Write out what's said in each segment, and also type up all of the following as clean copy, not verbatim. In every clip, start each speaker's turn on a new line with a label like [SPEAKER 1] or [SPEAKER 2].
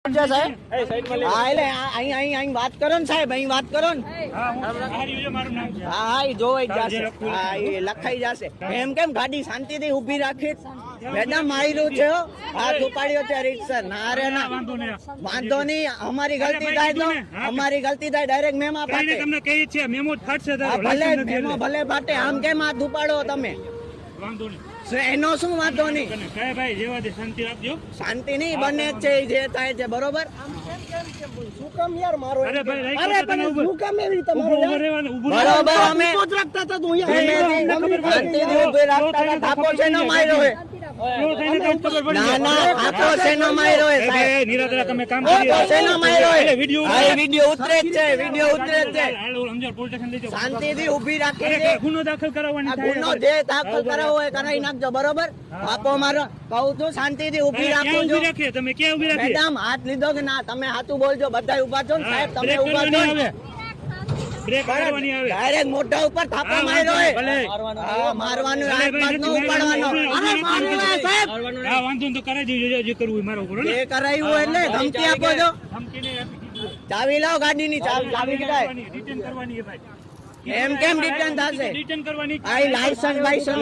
[SPEAKER 1] વાત કરો ને સાહેબ, અહીં વાત કરો ને. હા જોવાઈ જશે, લખાઈ જશે. એમ કેમ ગાડી શાંતિથી ઉભી રાખી? મેડમ માર્યું છે, હાથ ઉપાડ્યો છે રીતસર. ના રે ના, વાંધો નહીં. અમારી ગલતી થાય તો અમારી ગલતી થાય ડાયરેક્ટ મેમો ફાટે.
[SPEAKER 2] તમને કહી છે મેમો ફાટશે.
[SPEAKER 1] ભલે મેમો ભલે ફાટે, આમ કેમ હાથ ઉપાડો તમે?
[SPEAKER 2] વાંધો નહીં,
[SPEAKER 1] એનો શું વાંધો નહીં?
[SPEAKER 2] ભાઈ જેવા દે, શાંતિ રાખજો.
[SPEAKER 1] શાંતિ નહીં બને છે જે થાય છે બરોબર. શું કામ યાર મારો? અરે ભાઈ, અરે પણ શું કામ એવી રીતે મારો? બરોબર, અમે રાખતા હતા તું યાર શાંતિથી ઊભી રાખતા હતા. થાપો છે નો માર્યો હે. ના ના, થાપો છે નો માર્યો હે સાહેબ.
[SPEAKER 2] નિરાદરા તમે કામ
[SPEAKER 1] થાપો છે નો માર્યો હે.
[SPEAKER 2] વિડિયો
[SPEAKER 1] વિડિયો ઉતરે જ છે, વિડિયો ઉતરે જ છે.
[SPEAKER 2] અંજાર પોલીસ સ્ટેશન લઈ જાઓ.
[SPEAKER 1] શાંતિથી ઊભી રાખી છે.
[SPEAKER 2] ગુનો દાખલ કરાવવાની થાય.
[SPEAKER 1] ગુનો જે દાખલ કરાવવો હોય કરાવી નાખજો બરોબર. થાપો મારો કહું છું, શાંતિથી ઊભી રાખો છો.
[SPEAKER 2] તમે ક્યાં ઊભી રાખી?
[SPEAKER 1] મેડમ હાથ લીધો કે ના? તમે હાથું બોલજો, બધા ઉભા છો ને સાહેબ. તમે ઉભા છો.
[SPEAKER 2] બ્રેક મારવાની આવે.
[SPEAKER 1] ડાયરેક્ટ મોઢા ઉપર થાપો માર્યો હે. મારવાનું હાથમાં ન ઉપાડવાનો. અરે મારવાનું સાહેબ.
[SPEAKER 2] હા વાંધો તો કરાઈ દેજો, જે કરવું હોય મારો કરો ને.
[SPEAKER 1] એ કરાયું એટલે ધમકી આપો છો.
[SPEAKER 2] ધમકી નહીં આપી.
[SPEAKER 1] ચાવી લાવો ગાડીની. ચાવી કીધાય
[SPEAKER 2] રિટર્ન કરવાની છે ભાઈ.
[SPEAKER 1] એમ કેમ રિટર્ન થશે?
[SPEAKER 2] રિટર્ન કરવાની.
[SPEAKER 1] આ લાયસન્સ બાયસન્સ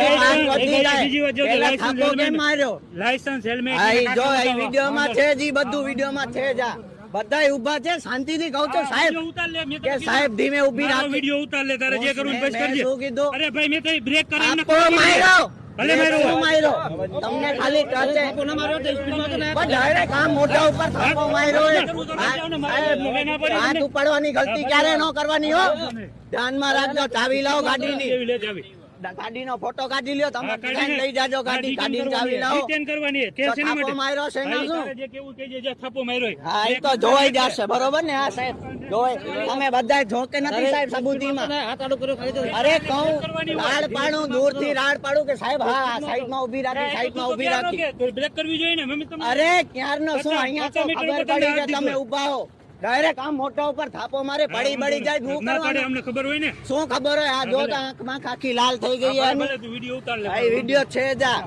[SPEAKER 1] પેલા થાપો કેમ માર્યો?
[SPEAKER 2] Licence helmet.
[SPEAKER 1] આ જો આ વિડિયોમાં છે જી, બધું વિડિયોમાં છે જા. બધાય ઉભા છે, શાંતિથી કહું છું સાહેબ કે સાહેબ ધીમે ઊભી રાખો.
[SPEAKER 2] વિડિયો ઉતાર લે, તારે જે કરવું બસ કરજે.
[SPEAKER 1] શું કીધું?
[SPEAKER 2] અરે ભાઈ મેં તો બ્રેક કરાવીને
[SPEAKER 1] થાપો માર્યો.
[SPEAKER 2] ભલે માર્યો.
[SPEAKER 1] તમને ખાલી ટચે પણ ડાયરેક્ટ આમ મોઢા ઉપર થાપો માર્યો હે. હાથ ઉપાડવાની ગલતી ક્યારે ન કરવાની હો. ધ્યાનમાં રાખજો. ચાવી લાવો ગાડીની.
[SPEAKER 2] લે ચાવી.
[SPEAKER 1] ગાડીનો ફોટો કાઢી લ્યો તમે. લઈ જાજો ગાડી. ગાડીની ચાવી લાવો.
[SPEAKER 2] રિટર્ન કરવાની છે. કે શેના
[SPEAKER 1] થાપો માર્યો છે એના શું?
[SPEAKER 2] જે કેવું કહેજે, જે થાપો માર્યો.
[SPEAKER 1] હા એ તો જોવાઈ જશે બરોબર ને. હા સાહેબ જોવાય. તમે બધા જોકે નથી સાહેબ સબૂતીમાં. અરે કહું રાડ પાડું, દૂરથી રાડ પાડું કે સાહેબ હા સાઈડમાં ઊભી રાખી, સાઈડમાં ઊભી રાખી.
[SPEAKER 2] બ્રેક કરવી જોઈએ ને મમ્મી તમે.
[SPEAKER 1] અરે ક્યારનો શું અહીંયા તો ખબર પડી કે તમે ઊભા હો. ડાયરેક્ટ આમ મોઢા ઉપર થાપો મારે, પડી જાય. શું
[SPEAKER 2] ના પડે,
[SPEAKER 1] કરવાનું?
[SPEAKER 2] અમને ખબર હોય ને.
[SPEAKER 1] શું ખબર હોય? આ જો આંખમાં આખી લાલ થઈ ગઈ.
[SPEAKER 2] ભલે તું વિડિયો ઉતાર લે.
[SPEAKER 1] વિડિયો છે જા.